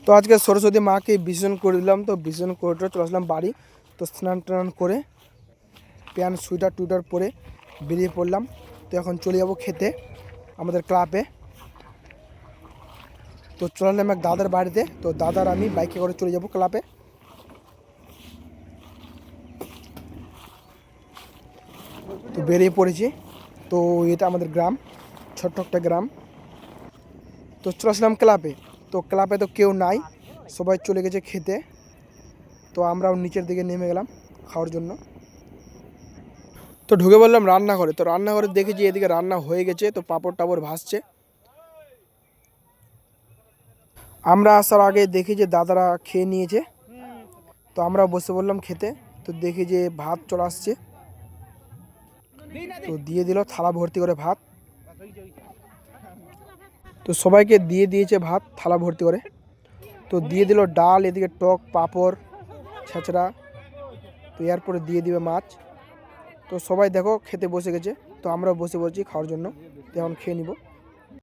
তো আজকে সরস্বতী মাকে বিসর্জন করে দিলাম। তো বিসর্জন করে চলে আসলাম বাড়ি। তো স্নান টান করে প্যান্ট সুইটার টুইটার পরে বেরিয়ে পড়লাম। তো এখন চলে যাব খেতে আমাদের ক্লাবে। তো চলে এলাম এক দাদার বাড়িতে। তো দাদার আমি বাইকে করে চলে যাব ক্লাবে। তো বেরিয়ে পড়েছি। তো এটা আমাদের গ্রাম, ছোট্ট একটা গ্রাম। তো চলে আসলাম ক্লাবে। তো ক্লাবে তো কেউ নাই, সবাই চলে গেছে খেতে। তো আমরাও নিচের দিকে নেমে গেলাম খাওয়ার জন্য। তো ঢুকে বললাম রান্নাঘরে। তো রান্নাঘরে দেখেছি এদিকে রান্না হয়ে গেছে। তো পাঁপড় টাপড় ভাসছে। আমরা আসার আগে দেখি যে দাদারা খেয়ে নিয়েছে। তো আমরা বসে বললাম খেতে। তো দেখি যে ভাত চলে আসছে। তো দিয়ে দিল থালা ভর্তি করে ভাত। তো সবাইকে দিয়ে দিয়েছে ভাত থালা ভর্তি করে। তো দিয়ে দিল ডাল, এদিকে টক, পাঁপড়, ছেঁচড়া। তো এরপরে দিয়ে দিবে মাছ। তো সবাই দেখো খেতে বসে গেছে। তো আমরাও বসে পড়ছি খাওয়ার জন্য। তো এখন খেয়ে নিব।